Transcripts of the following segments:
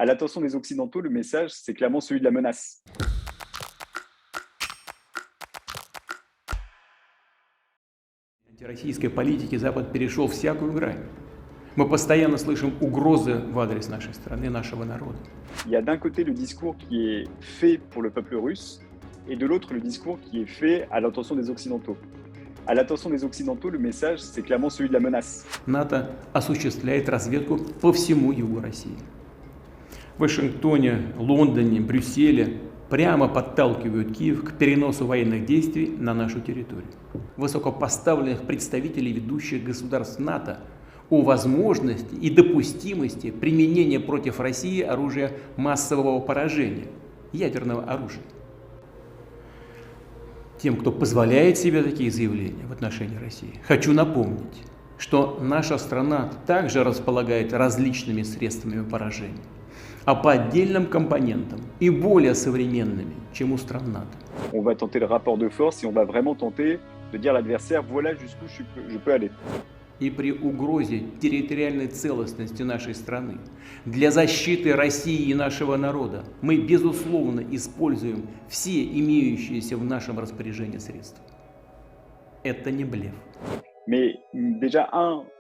À l'attention des Occidentaux, le message, c'est clairement celui de la menace. Антироссийской политики Запад перешел всякую грань. Мы постоянно слышим угрозы в адрес нашей страны, нашего народа. Il y a d'un côté le discours qui est fait pour le peuple russe et de l'autre le discours qui est fait à l'attention des Occidentaux. À l'attention des Occidentaux, le message, c'est clairement celui de la menace. НАТО осуществляет разведку по всему югу России. В Вашингтоне, Лондоне, Брюсселе прямо подталкивают Киев к переносу военных действий на нашу территорию. Высокопоставленных представителей ведущих государств НАТО о возможности и допустимости применения против России оружия массового поражения, ядерного оружия. Тем, кто позволяет себе такие заявления в отношении России, хочу напомнить, что наша страна также располагает различными средствами поражения, а по отдельным компонентам и более современными, чем у стран НАТО. On va tenter le rapport de force et on va vraiment tenter de dire à l'adversaire, voilà jusqu'où je peux aller. И при угрозе территориальной целостности нашей страны для защиты России и нашего народа мы, безусловно, используем все имеющиеся в нашем распоряжении средства. Это не блеф. Mais déjà,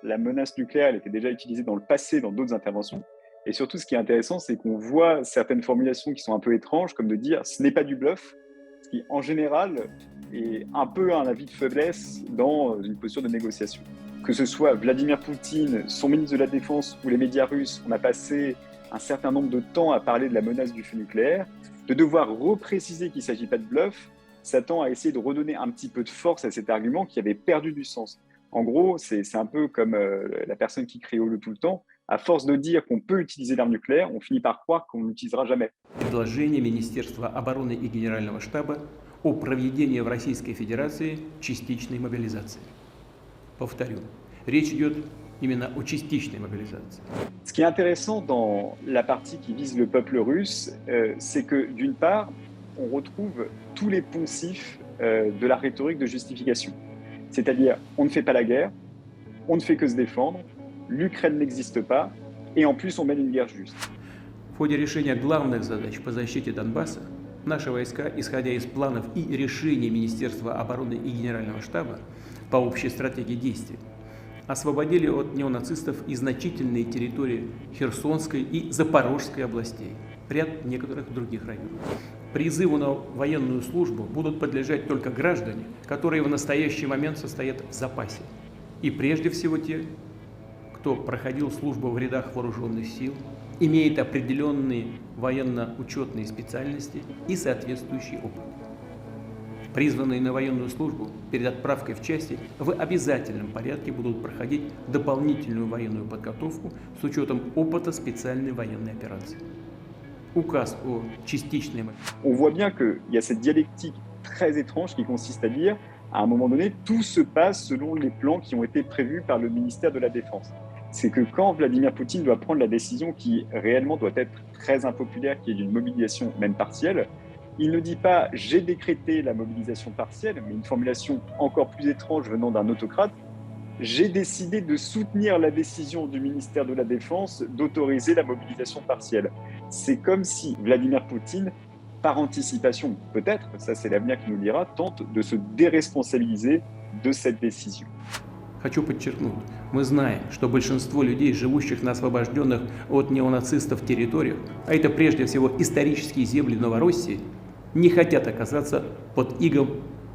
la menace nucléaire elle était déjà utilisée dans le passé dans d'autres interventions. Et surtout, ce qui est intéressant, c'est qu'on voit certaines formulations qui sont un peu étranges, comme de dire ce n'est pas du bluff, ce qui en général est un peu un avis de faiblesse dans une posture de négociation. Que ce soit Vladimir Poutine, son ministre de la Défense ou les médias russes, on a passé un certain nombre de temps à parler de la menace du feu nucléaire. De devoir repréciser qu'il ne s'agit pas de bluff, ça tend à essayer de redonner un petit peu de force à cet argument qui avait perdu du sens. En gros, c'est un peu comme la personne qui crie au tout le temps. À force de dire qu'on peut utiliser l'arme nucléaire, on finit par croire qu'on ne l'utilisera jamais. Предложение Министерства обороны и Генерального штаба о проведении в Российской Федерации частичной мобилизации. Повторю, речь идет именно о частичной мобилизации. Ce qui est intéressant dans la partie qui vise le peuple russe, c'est que d'une part, on retrouve tous les poncifs de la rhétorique de justification. C'est-à-dire, on ne fait pas la guerre, on ne fait que se défendre, l'Ukraine n'existe pas, et en plus on mène une guerre juste. В ходе решения главных задач по защите Донбасса наши войска, исходя из планов и решений Министерства обороны и Генерального штаба по общей стратегии действий, освободили от неонацистов и значительные территории Херсонской и Запорожской областей, ряд некоторых других районов. Призыву на военную службу будут подлежать только граждане, которые в настоящий момент состоят в запасе. И прежде всего те, кто проходил службу в рядах вооруженных сил, имеет определенные военно-учетные специальности и соответствующий опыт. Призванные на военную службу перед отправкой в части в обязательном порядке будут проходить дополнительную военную подготовку с учетом опыта специальной военной операции. Указ о частичной мобилизации. On voit bien qu'il y a cette dialectique très étrange qui consiste à dire, à un moment donné, tout se passe selon les plans qui ont été prévus par le ministère de la Défense. C'est que quand Vladimir Poutine doit prendre la décision qui réellement doit être très impopulaire, qui est d'une mobilisation même partielle, il ne dit pas « j'ai décrété la mobilisation partielle », mais une formulation encore plus étrange venant d'un autocrate, « j'ai décidé de soutenir la décision du ministère de la Défense d'autoriser la mobilisation partielle ». C'est comme si Vladimir Poutine, par anticipation peut-être, ça c'est l'avenir qui nous le dira, tente de se déresponsabiliser de cette décision. Хочу подчеркнуть, мы знаем, что большинство людей, живущих на освобожденных от неонацистов территориях, а это прежде всего исторические земли Новороссии, не хотят оказаться под игом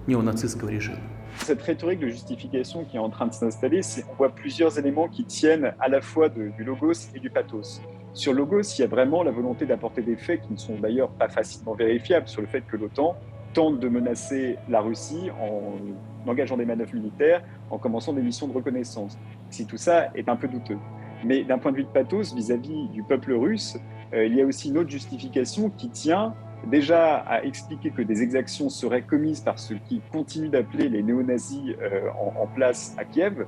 néonazistского режима. Cette rhétorique de justification qui est en train de s'installer, on voit plusieurs éléments qui tiennent à la fois du logos et du pathos. Sur logos, il y a vraiment la volonté d'apporter des faits qui ne sont d'ailleurs pas facilement vérifiables sur le fait que l'OTAN tente de menacer la Russie en engageant des manœuvres militaires, en commençant des missions de reconnaissance. Si tout ça est un peu douteux. Mais d'un point de vue de pathos, vis-à-vis du peuple russe, il y a aussi une autre justification qui tient déjà à expliquer que des exactions seraient commises par ceux qui continuent d'appeler les néo-nazis en place à Kiev.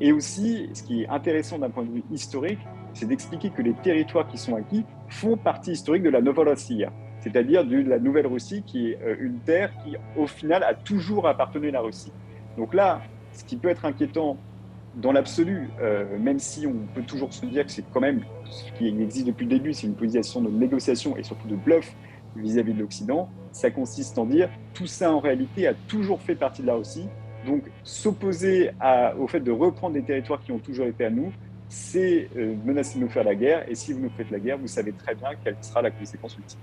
Et aussi, ce qui est intéressant d'un point de vue historique, c'est d'expliquer que les territoires qui sont acquis font partie historique de la Novorossiya, c'est-à-dire de la Nouvelle-Russie, qui est une terre qui, au final, a toujours appartenu à la Russie. Donc là, ce qui peut être inquiétant dans l'absolu, même si on peut toujours se dire que c'est quand même ce qui existe depuis le début, c'est une position de négociation et surtout de bluff vis-à-vis de l'Occident, ça consiste en dire tout ça en réalité a toujours fait partie de la Russie. Donc s'opposer au fait de reprendre des territoires qui ont toujours été à nous, c'est menacer de nous faire la guerre. Et si vous nous faites la guerre, vous savez très bien quelle sera la conséquence ultime.